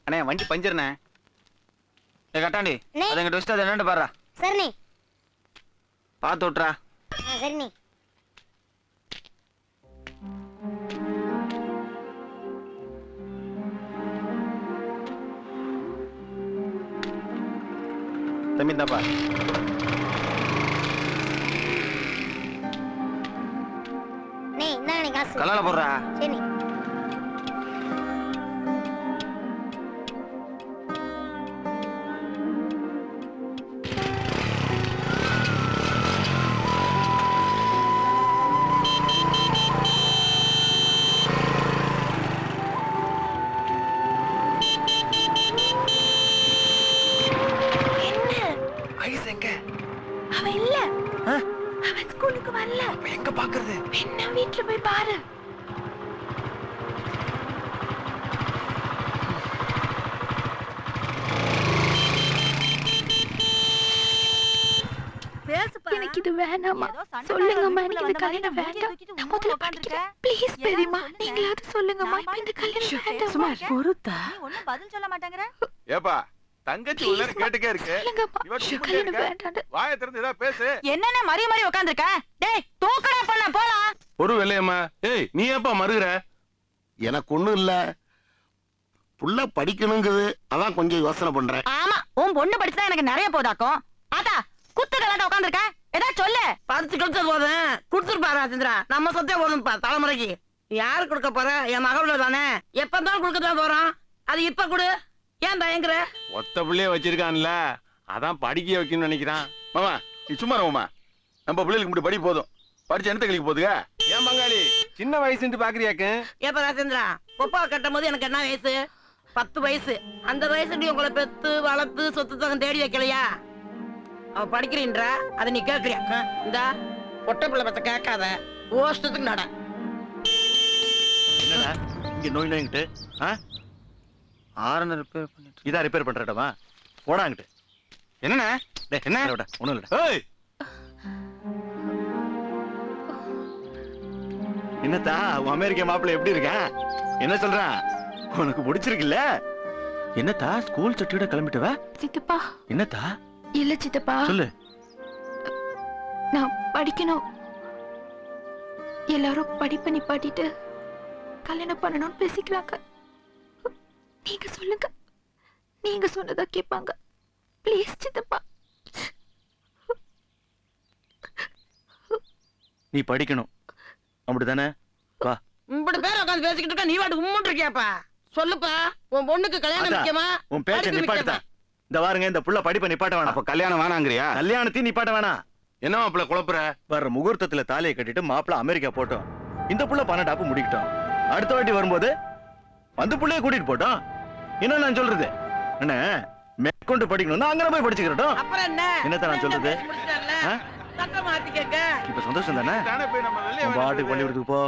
அண்ணே வண்டி பஞ்சர்ண்ணே. கட்டாண்டி அதை எங்கிட்ட வச்சுட்டு அதை என்னன்னு பாடுறா. சரிண்ணே. பார்த்து விட்றா. சரிண்ணே. தம்பி இந்தாப்பா. கல்லால போடுறா. சரி. அவன் இல்ல, அவன் ஸ்கூலுக்கு வரல. எங்க பாக்குறது? என்ன வீட்டுல போய் பாரு. எனக்கு இது வேணாமா? சொல்லுங்கம்மா, எனக்கு இந்த கல்யாணம் வேண்டாம். நான் முதல்ல படிக்கிறேன். ப்ளீஸ் பெரியம்மா, நீங்களாவது சொல்லுங்கம்மா. இந்த கல்யாணம் வேண்டாம். சும்மா பொறுத்தா. நீ ஒண்ணும் பதில் சொல்ல மாட்டேங்கற. ஏப்பா தங்கச்சி உள்ள கேட்டுக்கே இருக்கு. கல்யாணம் வேண்டாம். வாயை திறந்து ஏதா பேசு. என்னென்ன மறி மறி உட்கார்ந்திருக்க? டேய் தூக்கடா பண்ண போலாம். ஒரு வெள்ளையம்மா. ஏய் நீ ஏப்பா மறுகுற? எனக்கு ஒண்ணும் இல்ல, புள்ள படிக்கணுங்குது, அதான் கொஞ்சம் யோசனை பண்றேன். ஆமா, உன் பொண்ணு படிச்சா எனக்கு நிறைய போதாக்கும். ஆத்தா குத்துக்கலாட்ட உட்கார்ந்திருக்க, ஏதா சொல்லு. பறிச்சு கொடுத்த போதும் கொடுத்துருப்பாரா சந்திரா? நம்ம சொத்தே போதும்பா தலைமுறைக்கு. யாரு கொடுக்க போற? என் மகளோட தானே, எப்பதான் கொடுக்கத்தான் போறோம். அது இப்ப கொடு. ஏன் பயங்கர? ஒத்த பிள்ளைய வச்சிருக்கான்ல, அதான் படிக்க வைக்கணும்னு நினைக்கிறான். மாமா நீ சும்மா மாமா, நம்ம பிள்ளைகளுக்கு இப்படி படி போதும். படிச்சு என்ன கிளிக்கு போதுங்க? ஏன் பங்காளி சின்ன வயசுன்னு பாக்குறியாக்கு? ஏப்பா ராஜேந்திரா, ஒப்பா கட்டும் போது எனக்கு என்ன வயசு? 10 வயசு. அந்த வயசுல உங்களை பெத்து வளர்த்து சொத்து தகம் தேடி வைக்கலையா? அவ படிக்கிறீன்ற அதை நீ கேட்கறியா? இந்த பொட்டை பிள்ளை பத்த கேட்காத, ஓஷ்டத்துக்கு நட. என்னடா இங்க நோய் நோய்கிட்டு? ஆரன ரிப்பேர் பண்ணிட்டு இதா ரிப்பேர் பண்றடமா? போடாங்கிட்டு. என்னண்ணே? டேய் என்ன விட ஒண்ணும் இல்லடா. ஏய் என்னத்தா உன் அமெரிக்க மாப்பிள்ளை எப்படி இருக்கான்? என்ன சொல்றான்? உனக்கு பிடிச்சிருக்குல்ல? என்னத்தா ஸ்கூல் சட்டியோட கிளம்பிட்டவ? சித்தப்பா. என்னத்தா? இல்ல சித்தப்பா, சொல்லு. நான் படிக்கணும். எல்லாரும் படிப்பை நிப்பாட்டிட்டு கல்யாணம் பண்ணணும்னு பேசிக்கிறாங்க. நீங்க சொல்லுங்க, நீங்க சொன்னதா கேட்பாங்க. ப்ளீஸ் சித்தப்பா. நீ படிக்கணும் அப்படிதானே? வா. இப்படி பேர் உட்காந்து பேசிக்கிட்டு இருக்க, நீ வாட்டு உம்முன்னு இருக்கியாப்பா? சொல்லுப்பா, உன் பொண்ணுக்கு கல்யாணம் முக்கியமா? உன் பேச்ச நிப்பாட்டுதா? இந்த வாருங்க, இந்த புள்ள படிப்பை நிப்பாட்ட வேணாம். அப்ப கல்யாணம் வேணாங்கறியா? கல்யாணத்தையும் நிப்பாட்ட வேணாம். என்ன மாப்பிள்ள குழப்புற? வர்ற முகூர்த்தத்துல தாலியை கட்டிட்டு மாப்பிள்ள அமெரிக்கா போட்டோம். இந்த புள்ள 12 முடிக்கிட்டோம். அடுத்த வாட்டி வரும்போது அந்த புள்ளைய கூட்டிட்டு போட்டோம். என்ன நான் சொல்றது? என்ன மேற்கொண்டு படிக்கணும்னா அங்க போய் படிச்சுக்கிறோம். அப்புறம் என்ன? என்னத்த நான் சொல்றது? சட்டம் மாத்தி கேட்க இப்ப சந்தோஷம் தானே? பாட்டுக்கு பள்ளிக்கூடத்துக்கு போ.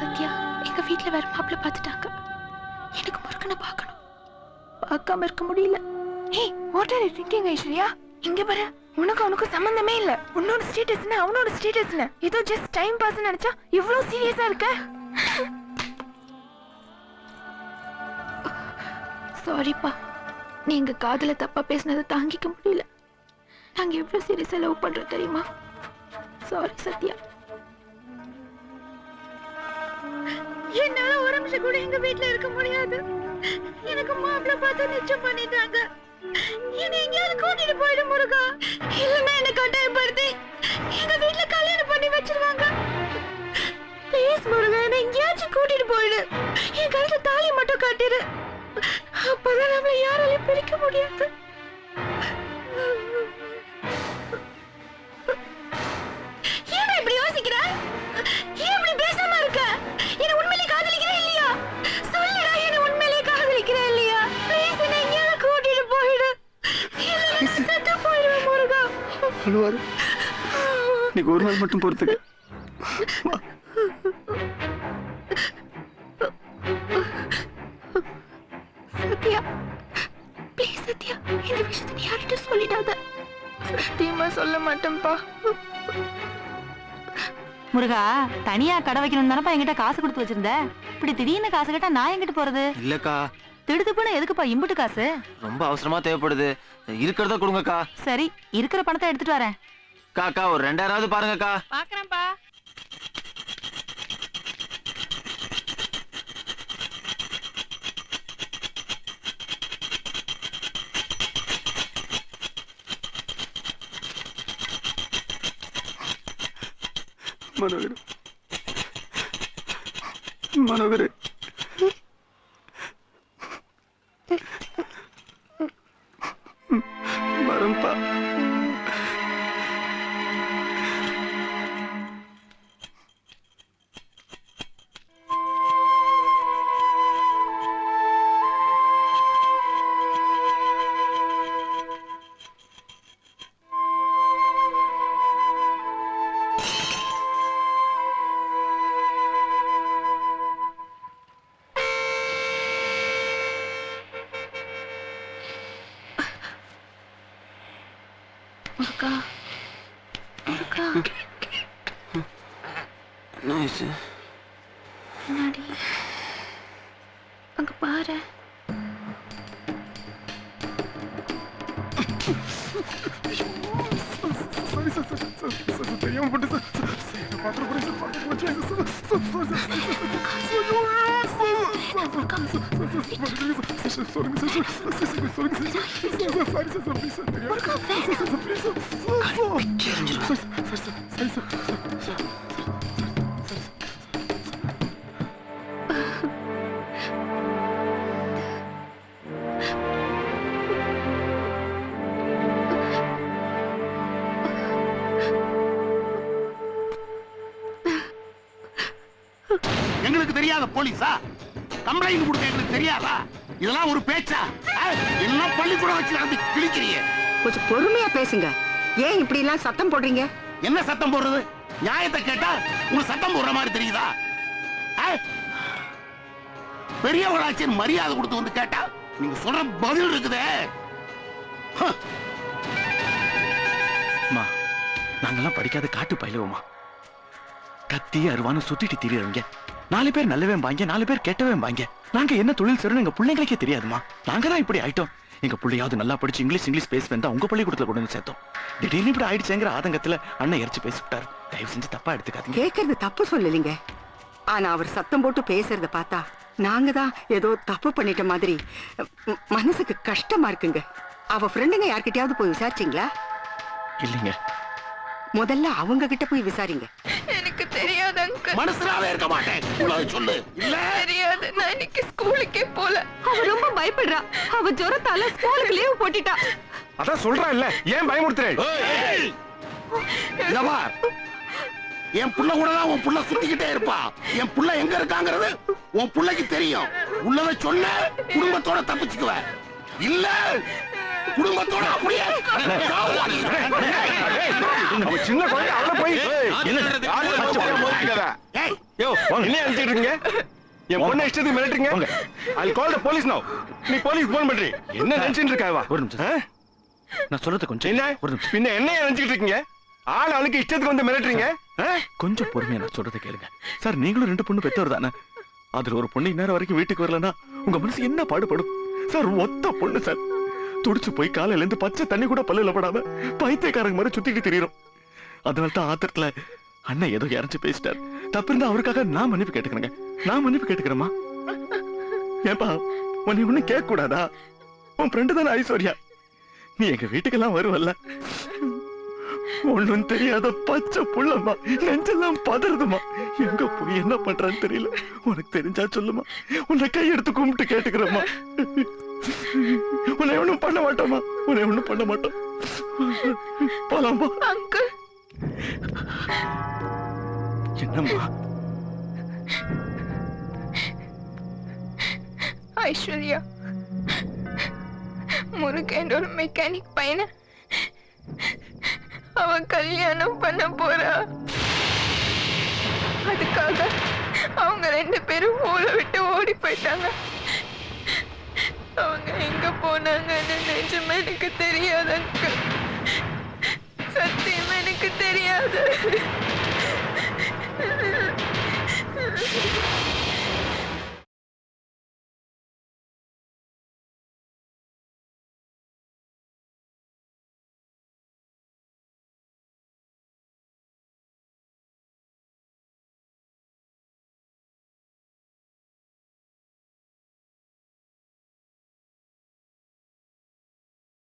சத்யா எங்க வீட்டுல வேற மாப்பிள்ள பாத்துட்டாங்க. எனக்கு முருகனை பார்க்கணும். பார்க்காம இருக்க முடியல. ஏய் what are you thinking Aishwarya? இங்க பாரு, உனக்கு அவனுக்கு சம்பந்தமே இல்ல. உன்னோட ஸ்டேட்டஸ்னா அவனோட ஸ்டேட்டஸ்னா ஏதோ ஜஸ்ட் டைம் பாஸ் நினைச்சா இவ்வளவு சீரியஸா இருக்க? சாரிப்பா, நீங்க காதல தப்பா பேசினதை தாங்கிக்க முடியல. நாங்க எவ்வளவு சீரியஸா லவ் பண்றோம் தெரியுமா? சாரி சத்யா. என்னால ஒரு நிமிஷம் கூட எங்க வீட்டுல இருக்க முடியாது. எனக்கு மாப்பிள்ள பார்த்து நிச்சயம் பண்ணிட்டாங்க. என்ன எங்கேயாவது கூட்டிட்டு போயிடு முருகா, இல்லைன்னா என்ன கட்டாயப்படுத்தி எங்க வீட்டுல கல்யாணம் பண்ணி வச்சிருவாங்க. ப்ளீஸ் முருகா, என்ன எங்கேயாச்சும் கூட்டிட்டு போயிடு. என் கழுத்துல தாலி மட்டும் கட்டிடு. அப்பதான் நம்மள யாராலையும் பிரிக்க முடியாது. ஏன் இப்படி யோசிக்கிற? ஏன் இப்படி பேசாம இருக்க? என்ன உண்மையிலே காதலிக்கிற இல்லையா? சொல்லுடா, என்ன உண்மையிலே காதலிக்கிற இல்லையா? ப்ளீஸ் என்ன எங்கேயாவது கூட்டிட்டு போயிடு. இல்லைன்னா செத்து போயிடுவேன் முருகா. அழுவாரு. இன்னைக்கு ஒரு நாள் மட்டும் பொறுத்துக்க. சத்யா ப்ளீஸ் சத்யா, இந்த விஷயத்தை நான் சொல்ல மாட்டேன்ப்பா. முருகா, தனியா கடை வைக்கணும் தானப்பா என்கிட்ட காசு கொடுத்து வச்சிருந்த. இப்படி திடீர்னு காசு கேட்டா நான் எங்கிட்டு போறது? இல்லக்கா, திடுத்துப்புன்னு எதுக்குப்பா இம்புட்டு காசு? ரொம்ப அவசரமா தேவைப்படுது. இருக்கிறத கொடுங்கக்கா. சரி, இருக்கிற பணத்தை எடுத்துட்டு வரேன். காக்கா, ஒரு 2000 பாருங்கக்கா. பாக்குறேன்ப்பா. மனோகர், மனோகர், வரம்பா. முருகா, முருகா, என்ன ஆயிடுச்சு? முன்னாடி அங்க பாரு. தெரியாம போட்டு எங்களுக்கு தெரியாத போலீஸா? கம்ப்ளைண்ட் கொடுக்க எங்களுக்கு தெரியாதா? இதெல்லாம் ஒரு பேச்சா? எல்லாம் பள்ளிக்கூடம் வச்சு நடந்து கிழிக்கிறீங்க. கொஞ்சம் பொறுமையா பேசுங்க. ஏன் இப்படி எல்லாம் சத்தம் போடுறீங்க? என்ன சத்தம் போடுறது? நியாயத்தை கேட்டா உங்க சத்தம் போடுற மாதிரி தெரியுதா? பெரியவங்களாச்சின் மரியாதை கொடுத்து வந்து கேட்டா நீங்க சொல்ற பதில் இருக்குதே. நாங்கெல்லாம் படிக்காத காட்டு பயிலுவோமா? கத்தி அருவான்னு சுத்திட்டு திரியறவங்க 4 பேர் நல்லவே வாங்க, 4 பேர் கேட்டவே வாங்க. நாங்க என்ன தொழில் செய்யறோம் எங்க பிள்ளைங்களுக்கே தெரியாதுமா. நாங்க தான் இப்படி ஆயிட்டோம். எங்க பிள்ளையாவது நல்லா படிச்சு இங்கிலீஷ் பேசுவேன் தான் உங்க பள்ளிக்கூடத்துல கொண்டு வந்து சேர்த்தோம். திடீர்னு இப்படி ஆயிடுச்சுங்கிற ஆதங்கத்துல அண்ணன் இறைச்சு பேசிவிட்டாரு. தயவு செஞ்சு தப்பா எடுத்துக்காதீங்க. கேக்குறது தப்பு சொல்லலீங்க. ஆனா அவர் சத்தம் போட்டு பேசுறத பார்த்தா நாங்க தான் ஏதோ தப்பு பண்ணிட்ட மாதிரி மனசுக்கு கஷ்டமா இருக்குங்க. அவ ஃப்ரெண்டுங்க யார்கிட்டயாவது போய் விசாரிச்சீங்களா? இல்லைங்க. முதல்ல அவங்க கிட்ட போய் விசாரிங்க. எனக்கு தெரியாது அங்கிள். மனசுலாவே இருக்க மாட்டேன். சொல்லு. இல்ல தெரியாது. நான் இன்னைக்கு ஸ்கூலுக்கே போல. அவ ரொம்ப பயப்படுறா. அவ ஜுரத்தால ஸ்கூலுக்கு லீவ் போட்டுட்டா. அதான் சொல்றேன் இல்ல, ஏன் பயமுறுத்துறேன்? என் புள்ள கூட தான் உன் புள்ள சுத்திக்கிட்டே இருப்பா. என் புள்ள எங்க இருக்காங்கிறது உன் புள்ளைக்கு தெரியும். உள்ளத சொன்ன குடும்பத்தோட தப்பிச்சுக்குவ. இல்ல குடும்பத்தோட அப்படியே சின்ன குழந்தை அவளை போய் என்ன நினைச்சிட்டு இருக்கீங்க? என் பொண்ணை இஷ்டத்துக்கு மிரட்டுறீங்க. I'll call the police now. நீ போலீஸ் போன் பண்றீ. என்ன நினைச்சிட்டு இருக்காவா? ஒரு நிமிஷம். நான் சொல்றது கொஞ்சம் என்ன ஒரு நிமிஷம். பின்ன என்ன நினைச்சிட்டு இருக்கீங்க? ஆளுக்கு இஷ்டத்துக்கு வந்து மிரட்டுறீங்க. கொஞ்சம் பொறுமையா நான் சொல்றதை கேளுங்க சார். நீங்களும் 2 பொண்ணு பெற்றவர் தானே? அதுல ஒரு பொண்ணு இந்நேரம் வரைக்கும் வீட்டுக்கு வரலன்னா உங்க மனசு என்ன பாடுபடும் சார்? ஒத்த பொண்ணு சார். துடிச்சு போய் காலையில இருந்து பச்சை தண்ணி கூட பல்லுல படாம பைத்தியக்காரங்க மாதிரி சுத்திட்டு திரியிறோம். அதனால தான் ஆத்திரத்துல அண்ணன் ஏதோ இறஞ்சி பேசிட்டார். தப்பு இருந்தா அவருக்காக நான் மன்னிப்பு கேட்டுக்கிறேங்க. நான் மன்னிப்பு கேட்டுக்கிறேம்மா. ஏப்பா உன்னை ஒண்ணு கேட்க கூடாதா? உன் ஃப்ரெண்டு தானே ஐஸ்வர்யா. நீ எங்க வீட்டுக்கெல்லாம் வருவல்ல. ஒண்ணும் தெரியாத பச்சை புள்ளம்மா. நெஞ்செல்லாம் பதறதுமா. எங்க போய் என்ன பண்றான்னு தெரியல. உனக்கு தெரிஞ்சா சொல்லுமா. உன்னை கையெடுத்து கும்பிட்டு கேட்டுக்கிறேம்மா. உன்னை ஒண்ணும் பண்ண மாட்டோமா. உன்னை ஒண்ணும் பண்ண மாட்டோம். போலாமா? அங்கிள். என்னம்மா? ஐஸ்வர்யா, முருகன் ஒரு மெக்கானிக் பையனை அவன் கல்யாணம் பண்ண போறா. அதுக்காக அவங்க 2 பேரும் ஊரை விட்டு ஓடி போயிட்டாங்க. அவங்க எங்க போனாங்கன்னு நிஜமா எனக்கு தெரியாது அங்கிள்.